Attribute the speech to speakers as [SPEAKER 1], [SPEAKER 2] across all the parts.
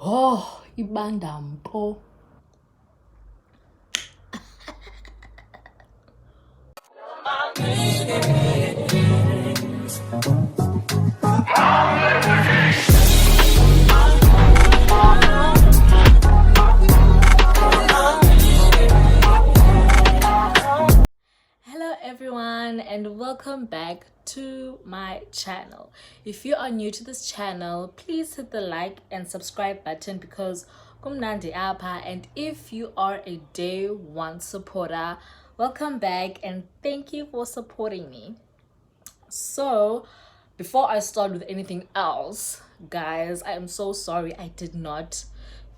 [SPEAKER 1] Oh, ibandampo. Hello everyone and welcome back to my channel. If you are new to this channel, please hit the like and subscribe button because kumnandi apha, and if you are a day one supporter, welcome back and thank you for supporting me. So before I start with anything else, guys, I am so sorry I did not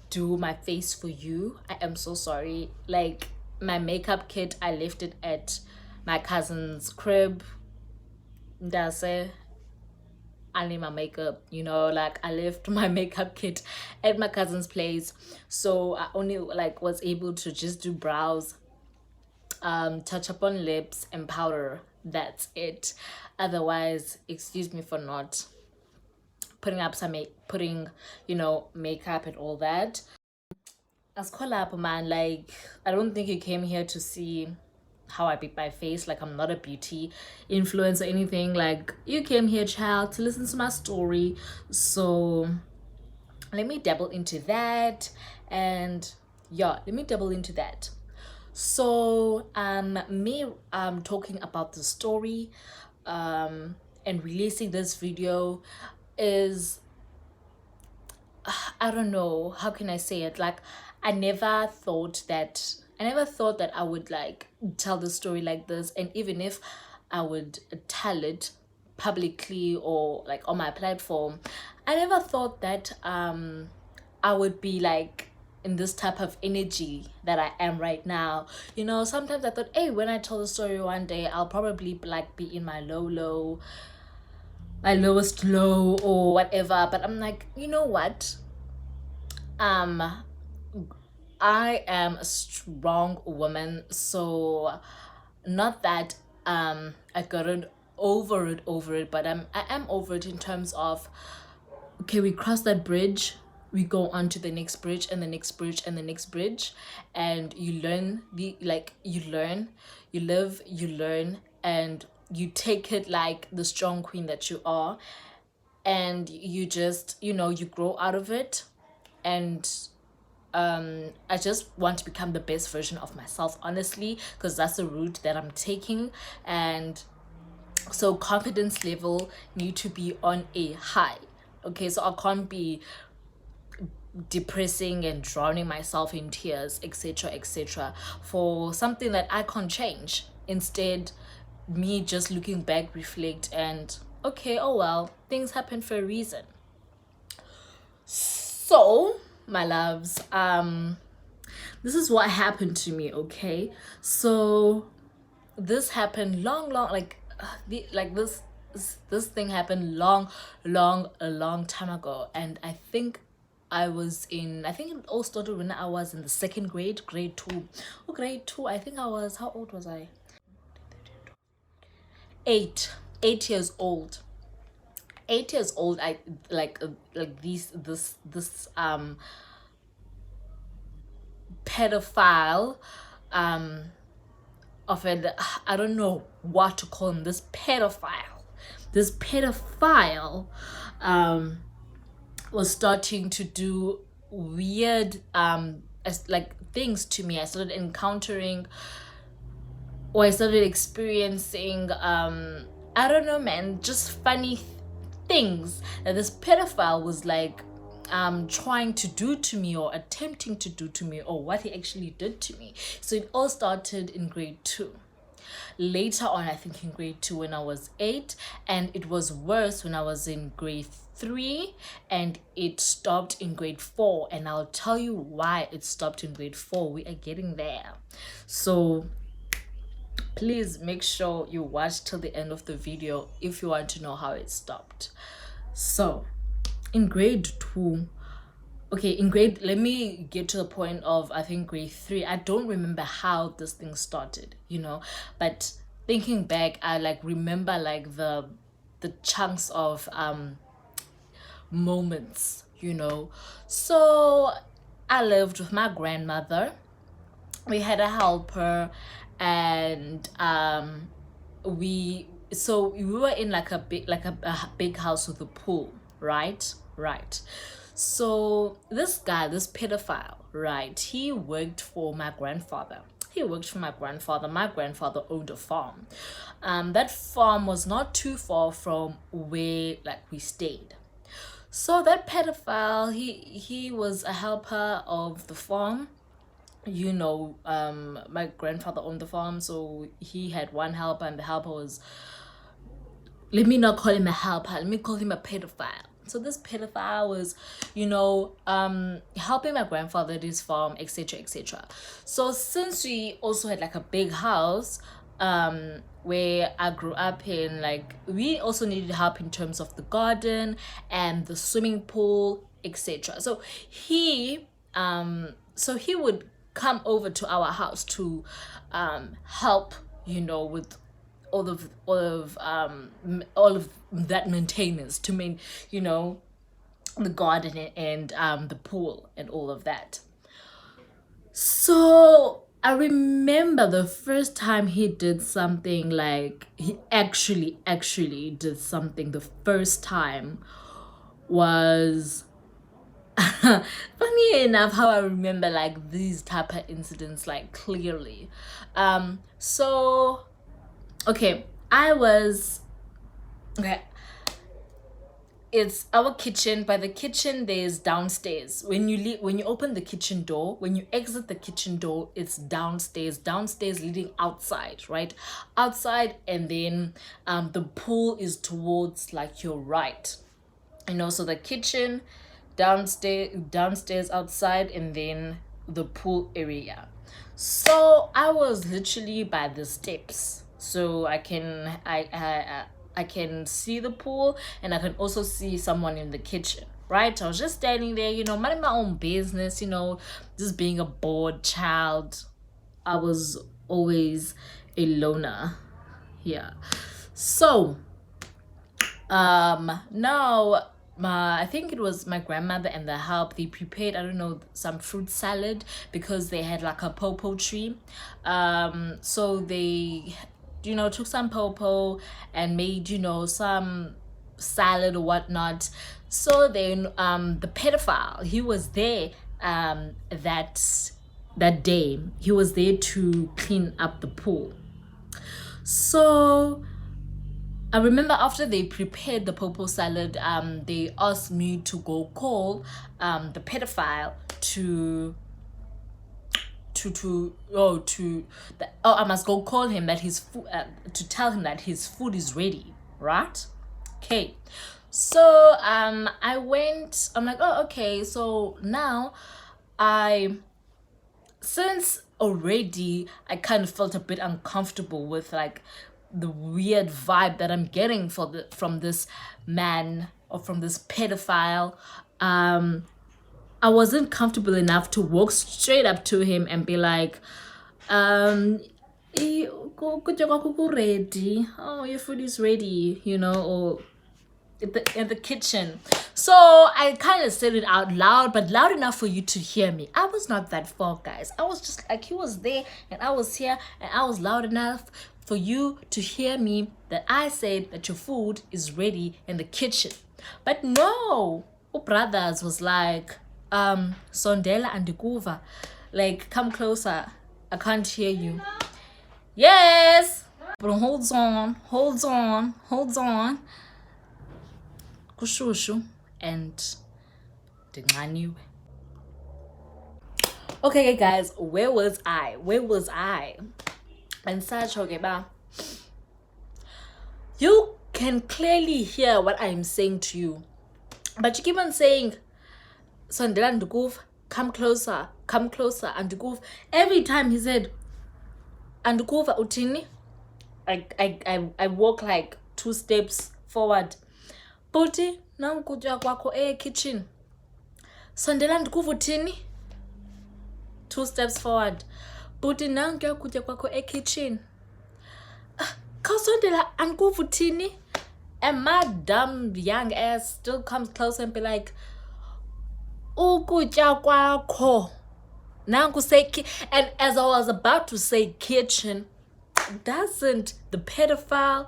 [SPEAKER 1] do my face for you. I am so sorry. Like, my makeup kit, I left it at my cousin's crib. That's it. I need my makeup, like I left my makeup kit at my cousin's place, so I only like was able to just do brows, touch up on lips and powder. That's it. Otherwise, excuse me for not putting up some makeup and all that. As call up, man, like I don't think you came here to see how I beat my face. Like, I'm not a beauty influencer or anything. Like, you came here, child, to listen to my story. So let me dabble into that. And yeah, let me dabble into that. So me talking about the story and releasing this video is, I don't know, how can I say it? Like, I never thought that I would like tell the story like this, and even if I would tell it publicly or like on my platform, I never thought that I would be like in this type of energy that I am right now. Sometimes I thought, hey, when I tell the story one day, I'll probably like be in my my lowest low or whatever. But I'm like, you know what? Um, I am a strong woman, so not that I gotten over it, but I am over it in terms of, okay, we cross that bridge, we go on to the next bridge and the next bridge and the next bridge, and you learn you live, you learn, and you take it like the strong queen that you are, and you just you grow out of it. And I just want to become the best version of myself, honestly, because that's the route that I'm taking. And so confidence level need to be on a high. Okay, so I can't be depressing and drowning myself in tears, etc., etc., for something that I can't change. Instead, me just looking back, reflect, and okay, oh well, things happen for a reason. So, my loves, this is what happened to me. Okay, so this happened long, like this thing happened a long time ago, and I think I think it all started when I was in the second grade two. Oh, grade two, I think I was, how old was I? 8 years old. 8 years old. I like this pedophile, of it, I don't know what to call him, this pedophile was starting to do weird like things to me. I started encountering, or I started experiencing, I don't know, man, just funny things that this pedophile was like trying to do to me, or attempting to do to me, or what he actually did to me. So it all started in grade two. Later on, I think in grade two, when I was 8, and it was worse when I was in grade 3, and it stopped in grade 4. And I'll tell you why it stopped in grade 4. We are getting there. So please make sure you watch till the end of the video if you want to know how it stopped. So in grade 2, okay, let me get to the point of, I think, grade 3. I don't remember how this thing started, but thinking back, I like remember like the chunks of moments you know. So I lived with my grandmother. We had a helper, and we were in like a big house with a pool, right. So this pedophile, right, he worked for my grandfather. My grandfather owned a farm. That farm was not too far from where like we stayed. So that pedophile, he was a helper of the farm. My grandfather owned the farm, so he had one helper, and the helper was, let me not call him a helper, let me call him a pedophile. So this pedophile was, helping my grandfather at his farm, etc., etc. So since we also had like a big house, where I grew up in, like we also needed help in terms of the garden and the swimming pool, etc. So he would come over to our house to help, with all of that maintenance, to main, the garden and the pool and all of that. So I remember the first time he did something, like he actually did something the first time, was funny enough how I remember like these type of incidents like clearly. So okay, okay, it's our kitchen. By the kitchen, there's downstairs. When you open the kitchen door, when you exit the kitchen door, it's downstairs leading outside, right? Outside, and then the pool is towards like your right. So the kitchen, downstairs outside, and then the pool area. So I was literally by the steps, so I can see the pool, and I can also see someone in the kitchen, right? I was just standing there, minding my own business, just being a bored child. I was always a loner. Yeah. So now, I think it was my grandmother and the help, they prepared, I don't know, some fruit salad, because they had like a pawpaw tree. So they took some pawpaw and made some salad or whatnot. So then the pedophile, he was there that day. He was there to clean up the pool. So I remember after they prepared the pawpaw salad, they asked me to go call the pedophile I must go call him that his food, to tell him that his food is ready, right? Okay. So I went. I'm like, oh, okay. So now since already I kind of felt a bit uncomfortable with like the weird vibe that I'm getting from this man, or from this pedophile. I wasn't comfortable enough to walk straight up to him and be like, "Kutya kwakho ready? Oh, your food is ready," or in the kitchen. So I kind of said it out loud, but loud enough for you to hear me. I was not that far, guys. I was just like, he was there and I was here, and I was loud enough for you to hear me that I said that your food is ready in the kitchen. But no, brothers was like, sondela andikuva, like, come closer, I can't hear you. Yes, but hold on, kushushu and dinganiwe. Okay, guys, where was I? And such, okay, ba. You can clearly hear what I'm saying to you, but you keep on saying, sondela ndikuva, come closer, andikuva. Every time he said, andikuva utini, I walk like 2 steps forward. Buti, nankutya kwakho kitchen. Sondela ndikuva uthini? 2 steps forward. Buti, nankutya kwakho kitchen. Khawusondela andikuva uthini? And my dumb young ass still comes close and be like, ukutya kwakho nanku say and as I was about to say kitchen, doesn't the pedophile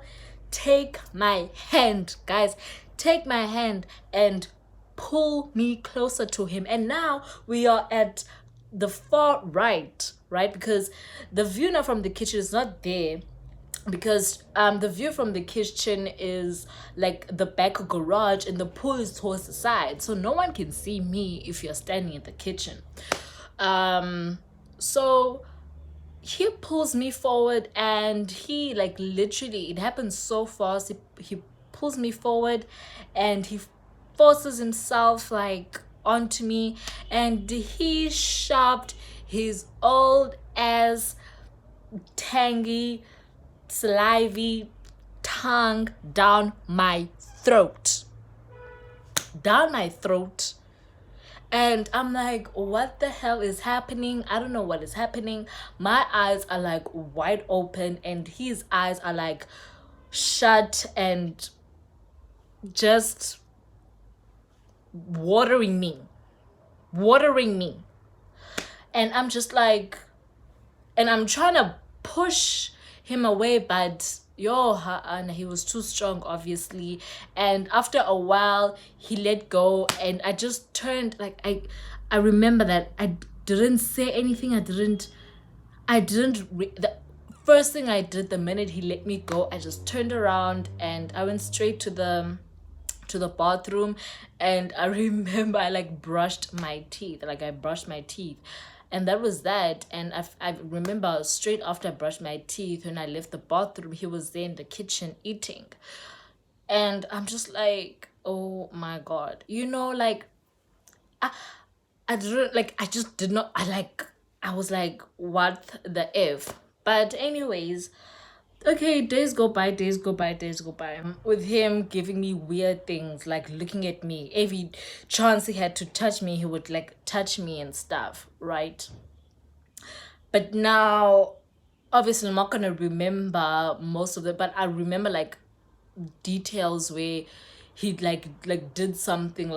[SPEAKER 1] take my hand, guys, take my hand and pull me closer to him. And now we are at the far right, because the view now from the kitchen is not there, because the view from the kitchen is like the back garage and the pool is towards the side, so no one can see me if you're standing in the kitchen. So he pulls me forward, and he, like, literally, it happens so fast. He pulls me forward and he forces himself like onto me, and he shoved his old ass tangy salivy tongue down my throat. And I'm like, what the hell is happening? I don't know what is happening. My eyes are like wide open and his eyes are like shut and just watering me. And I'm just like, and I'm trying to push him away, but and he was too strong, obviously. And after a while he let go, and I just turned, like, I remember that I didn't say anything. The first thing I did the minute he let me go, I just turned around and I went straight to the bathroom. And I remember I brushed my teeth, and that was that. And I remember straight after I brushed my teeth, when I left the bathroom, he was there in the kitchen eating. And I'm just like, oh my God, I didn't, I just did not, I was like, what the F? But anyways, okay, days go by, with him giving me weird things, like looking at me. Every chance he had to touch me, he would touch me and stuff, right? But now, obviously, I'm not gonna remember most of it, but I remember details where he did something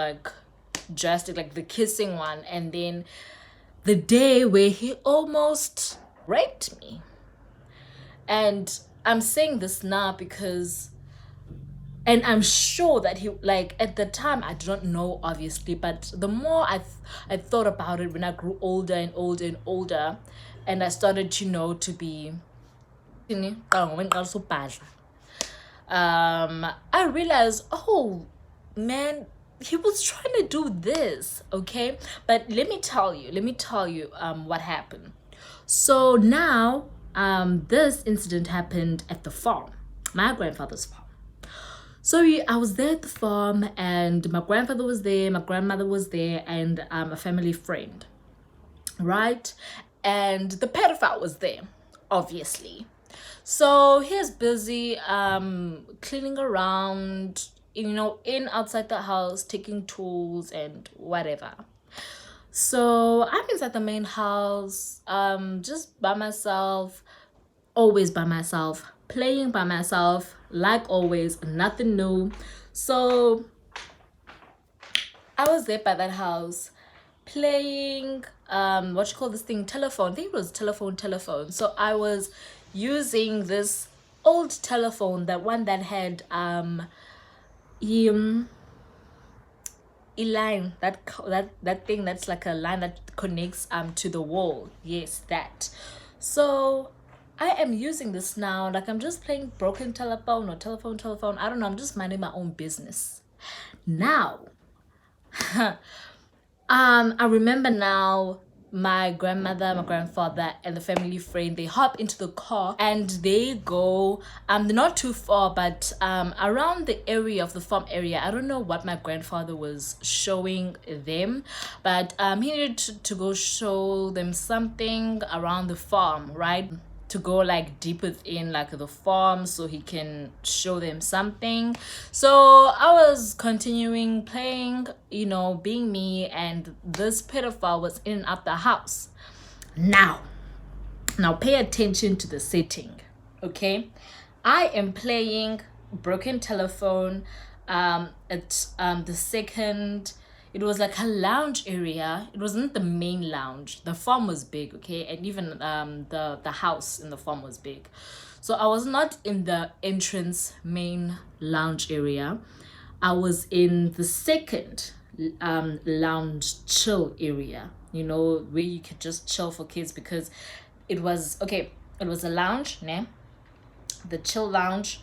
[SPEAKER 1] drastic, like the kissing one, and then the day where he almost raped me. And I'm saying this now because, and I'm sure that he, at the time, I don't know, obviously, but the more I thought about it, when I grew older and older, and I started to be I realized, oh man, he was trying to do this, okay? But let me tell you what happened. So now, this incident happened at the farm, my grandfather's farm. So I was there at the farm, and my grandfather was there, my grandmother was there, and a family friend, right? And the pedophile was there, obviously. So he's busy cleaning around, in outside the house, taking tools and whatever. So I'm inside the main house, just by myself, always by myself, playing by myself, like always, nothing new. So I was there by that house playing telephone. I think it was telephone. So I was using this old telephone, that one that had a line, that thing that's like a line that connects to the wall. Yes, that. So I am using this now, I'm just playing broken telephone or telephone. I don't know, I'm just minding my own business. Now, I remember now, my grandmother, my grandfather, and the family friend, they hop into the car and they go, they're not too far, but around the area of the farm area. I don't know what my grandfather was showing them, but he needed to go show them something around the farm, right? To go deep within the farm, so he can show them something. So I was continuing playing, being me, and this pedophile was in and out the house. Now pay attention to the setting, okay? I am playing broken telephone. It's the second It was like a lounge area. It wasn't the main lounge. The farm was big, okay, and even the house in the farm was big. So I was not in the entrance main lounge area. I was in the second lounge chill area, where you could just chill for kids, because it was okay. It was a lounge, né? The chill lounge,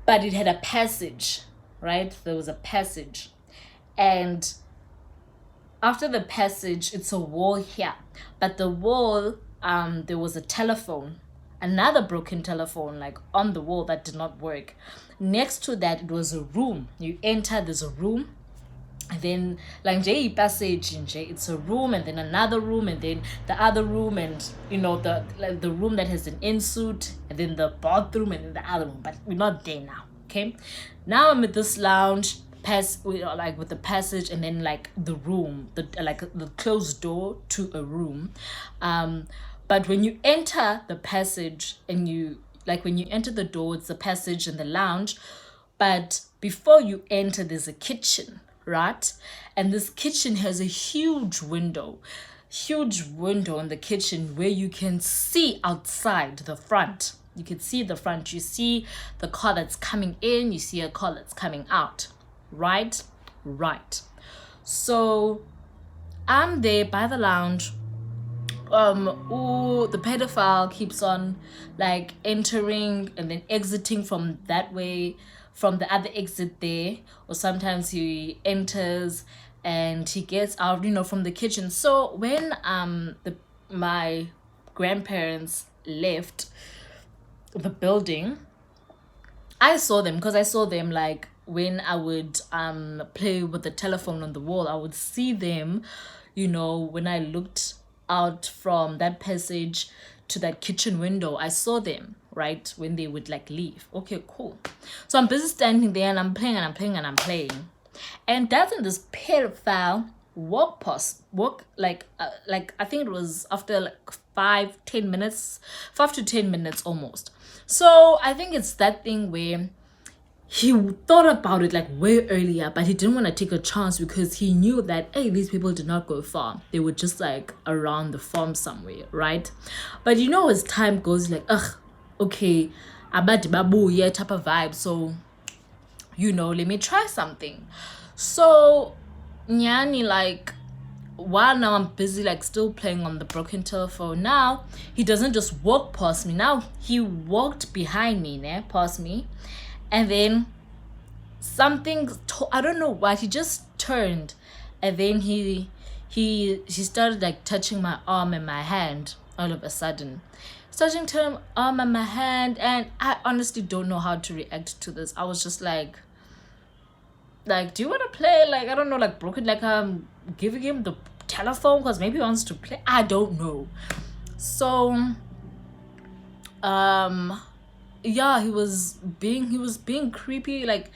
[SPEAKER 1] but it had a passage, right? There was a passage, and after the passage, it's a wall here, but the wall, there was a telephone, another broken telephone, like on the wall, that did not work. Next to that, it was a room. You enter, there's a room, and then like passage, it's a room, and then another room, and then the other room, and the room that has an in-suite, and then the bathroom, and then the other room. But we're not there now. Okay, now I'm at this lounge with the passage, and then like the room, the closed door to a room. But when you enter the passage, and when you enter the door, it's the passage and the lounge. But before you enter, there's a kitchen, right? And this kitchen has a huge window in the kitchen, where you can see outside the front. You can see the front. You see the car that's coming in. You see a car that's coming out. Right. So I'm there by the lounge. The pedophile keeps on like entering and then exiting from that way, from the other exit there, or sometimes he enters and he gets out, from the kitchen. So when my grandparents left the building, I saw them, because I saw them like when I would play with the telephone on the wall. I would see them, when I looked out from that passage to that kitchen window. I saw them, right, when they would like leave. Okay, cool. So I'm busy standing there, and I'm playing, and doesn't this pedophile walk like I think it was after like 5 to 10 minutes almost. So I think it's that thing where he thought about it like way earlier, but he didn't want to take a chance, because he knew that, hey, these people did not go far. They were just like around the farm somewhere, right? But as time goes, like, okay, abadi babu, yeah, type of vibe. So, let me try something. So, nyani, like, while now I'm busy, like, still playing on the broken telephone, now he doesn't just walk past me. Now he walked behind me, past me. And then I don't know what, he just turned, and then he started like touching my arm and my hand all of a sudden. Starting to turn arm and my hand, and I honestly don't know how to react to this. I was just like, do you want to play? Like, I don't know, like broken, like giving him the telephone because maybe he wants to play. I don't know. So yeah, he was being creepy, like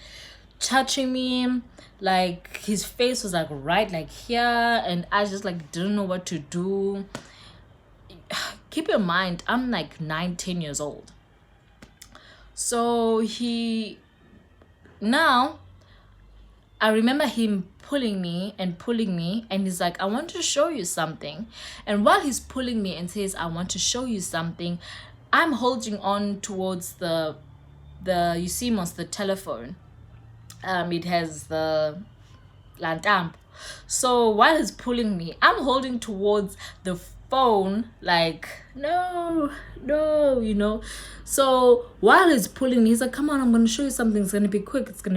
[SPEAKER 1] touching me, like his face was like right like here, and I just like didn't know what to do. Keep in mind, I'm like 9-10 years old. So now I remember him pulling me, and he's like, I want to show you something. And while he's pulling me and says, I want to show you something, I'm holding on towards the you see most the telephone. It has the lantamp. So while he's pulling me, I'm holding towards the phone, like no. So while he's pulling me, he's like, come on, I'm gonna show you something. It's gonna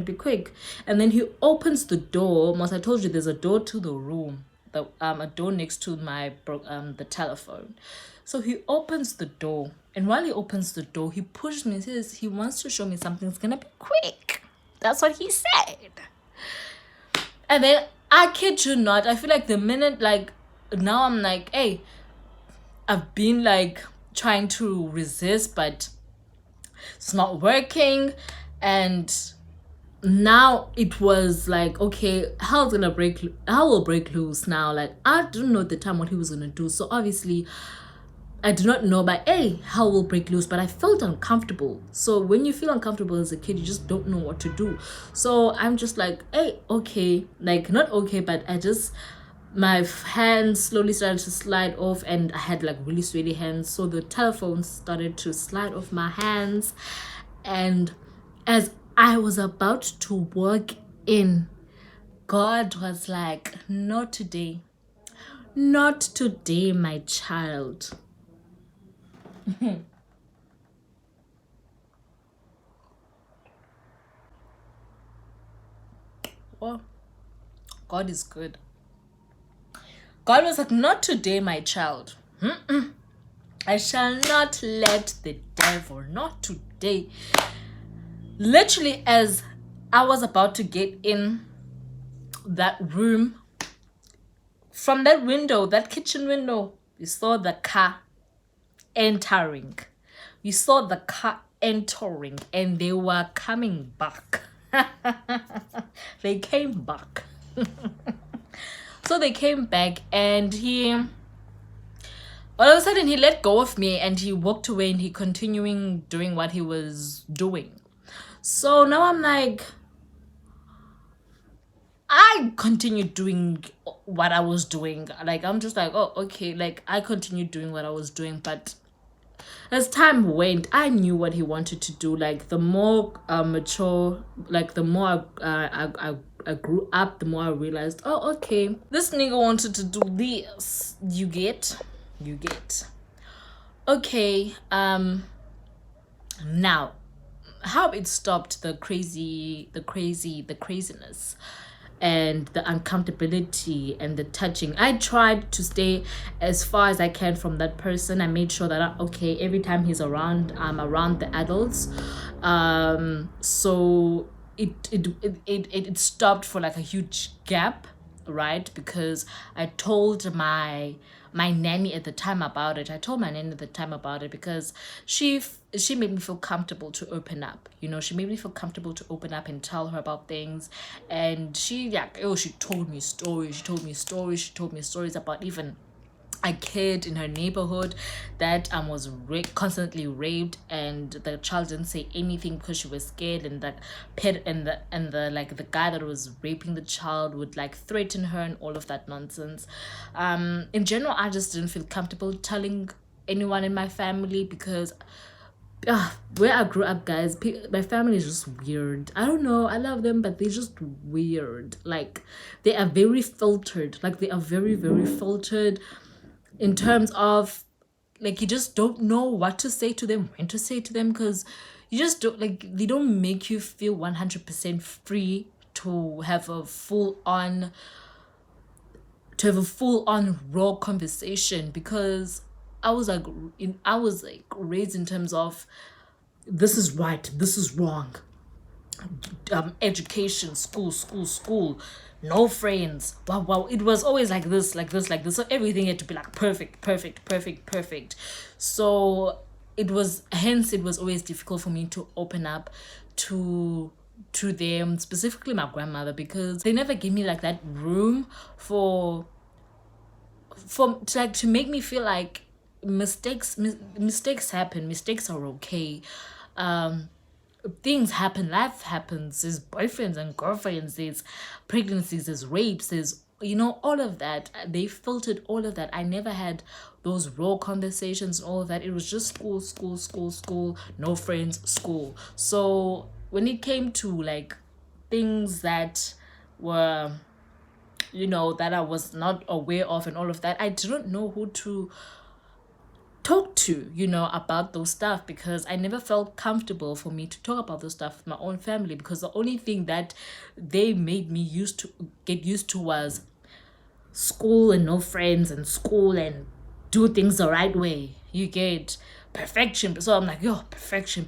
[SPEAKER 1] be quick. And then he opens the door. Most, I told you there's a door to the room, a door next to my the telephone. So he opens the door, and while he opens the door, he pushes me and says he wants to show me something. It's gonna be quick. That's what he said. And then I kid you not, I feel like the minute, like now I'm like, hey, I've been like trying to resist, but it's not working. And now it was like, okay, hell will break loose now. Like, I didn't know at the time what he was gonna do. So obviously I do not know, but hey, hell will break loose. But I felt uncomfortable. So when you feel uncomfortable as a kid, you just don't know what to do. So I'm just like, hey, okay, like not okay, but I just my hands slowly started to slide off, and I had like really sweaty hands. So the telephone started to slide off my hands, and as I was about to walk in, God was like, not today. Not today, my child. Oh, God is good. God was like, not today, my child. I shall not let the devil, not today. Literally, as I was about to get in that room, from that window, that kitchen window, we saw the car entering. We saw the car entering, and they were coming back. They came back. So they came back, and he all of a sudden he let go of me and he walked away, and he continuing doing what he was doing. So now I'm like, I continued doing what I was doing. Like I'm just like, oh, okay. Like I continued doing what I was doing, but as time went, I knew what he wanted to do. Like the more mature, like the more I grew up, the more I realized, oh, okay, this nigga wanted to do this. You get. Okay. Now, how it stopped the craziness and the uncomfortability and the touching. I tried to stay as far as I can from that person. I made sure that okay, every time he's around, I'm around the adults. So it stopped for like a huge gap, right? Because I told my nanny at the time about it. I told my nanny at the time about it because she made me feel comfortable to open up. You know, she made me feel comfortable to open up and tell her about things. And she like, oh, she told me stories. She told me stories. She told me stories about even a kid in her neighborhood that was constantly raped, and the child didn't say anything because she was scared, and that pet and the like the guy that was raping the child would like threaten her and all of that nonsense. In general, I just didn't feel comfortable telling anyone in my family because where I grew up, guys, my family is just weird. I don't know, I love them, but they're just weird. Like they are very filtered. Like they are very, very filtered in terms of like you just don't know what to say to them, when to say to them, because you just don't, like, they don't make you feel 100% free to have a full on raw conversation. Because I was like raised in terms of this is right, this is wrong, education, school, no friends. Wow, it was always like this, like this, like this. So everything had to be like perfect. So it was always difficult for me to open up to them, specifically my grandmother, because they never gave me like that room to make me feel like mistakes happen, mistakes are okay. Things happen, life happens, there's boyfriends and girlfriends, there's pregnancies, there's rapes, there's, you know, all of that. They filtered all of that. I never had those raw conversations and all of that. It was just school, no friends, school. So when it came to like things that were, you know, that I was not aware of and all of that, I didn't know who to talk to, you know, about those stuff, because I never felt comfortable for me to talk about those stuff with my own family, because the only thing that they made me get used to was school and no friends and school and do things the right way. You get perfection. So I'm like, yo, perfection.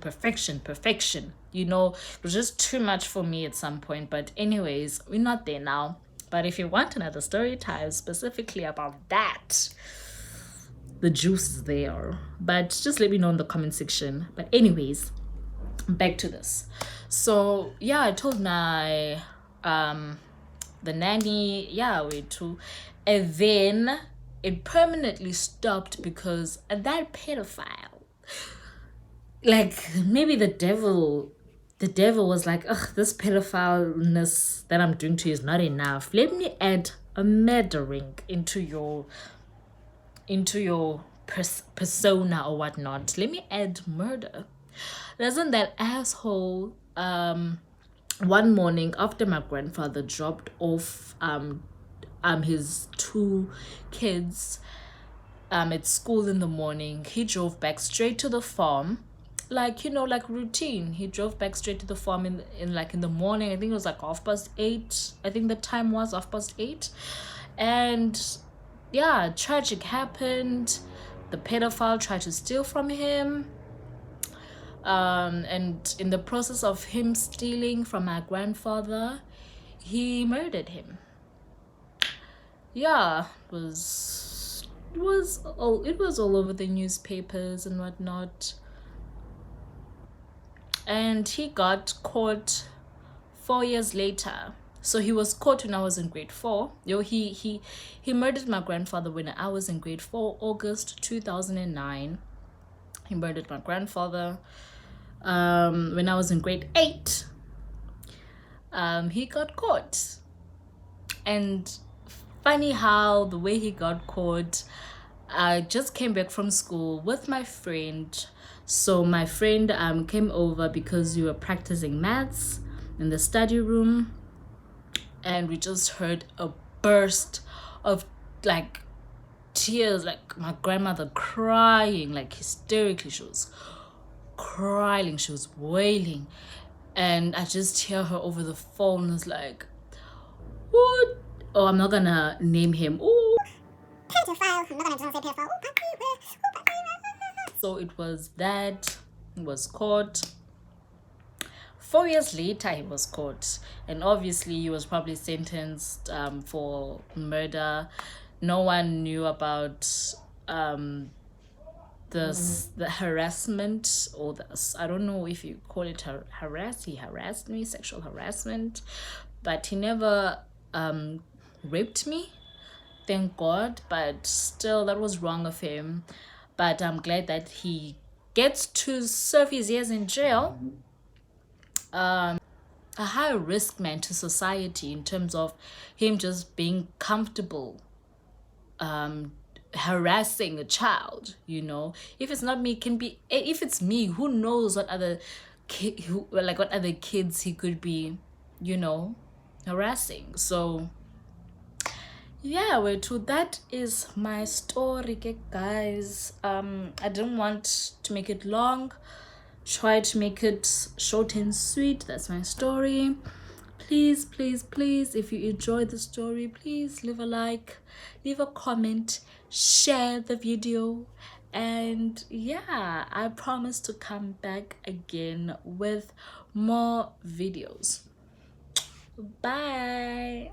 [SPEAKER 1] You know, it was just too much for me at some point. But anyways, we're not there now. But if you want another story time specifically about that, the juice is there. But just let me know in the comment section. But anyways, back to this. So yeah, I told the nanny, yeah, we too. And then it permanently stopped because that pedophile, like maybe the devil was like, ugh, this pedophileness that I'm doing to you is not enough. Let me add a murdering into your persona or whatnot. Let me add murder. Doesn't that asshole one morning after my grandfather dropped off his two kids at school in the morning, he drove back straight to the farm, like, like routine. He drove back straight to the farm in the morning. I think it was like 8:30. I think the time was 8:30. And yeah, tragic happened. The pedophile tried to steal from him, and in the process of him stealing from my grandfather, he murdered him. Yeah, it was all over the newspapers and whatnot. And he got caught 4 years later. So he was caught when I was in grade 4. He murdered my grandfather when I was in grade 4, August 2009. He murdered my grandfather when I was in grade 8. He got caught. And funny how the way he got caught, I just came back from school with my friend. So my friend came over because we were practicing maths in the study room, and we just heard a burst of like tears, like my grandmother crying, like hysterically. She was crying, she was wailing, and I just hear her over the phone. It's like, what? Oh, I'm not gonna name him. Oh, pedophile. I'm not gonna say pedophile. So it was that. He was caught. 4 years later, he was caught, and obviously he was probably sentenced for murder. No one knew about the harassment, or this, I don't know if you call it he harassed me, sexual harassment, but he never raped me, thank God. But still, that was wrong of him. But I'm glad that he gets to serve his years in jail. A high risk man to society in terms of him just being comfortable harassing a child. If it's not me, it can be. If it's me, who knows what other what other kids he could be harassing. So yeah, that is my story, guys. I didn't want to make it long, try to make it short and sweet. That's my story. Please, please, please, if you enjoyed the story, please leave a like, leave a comment, share the video, and yeah, I promise to come back again with more videos. Bye.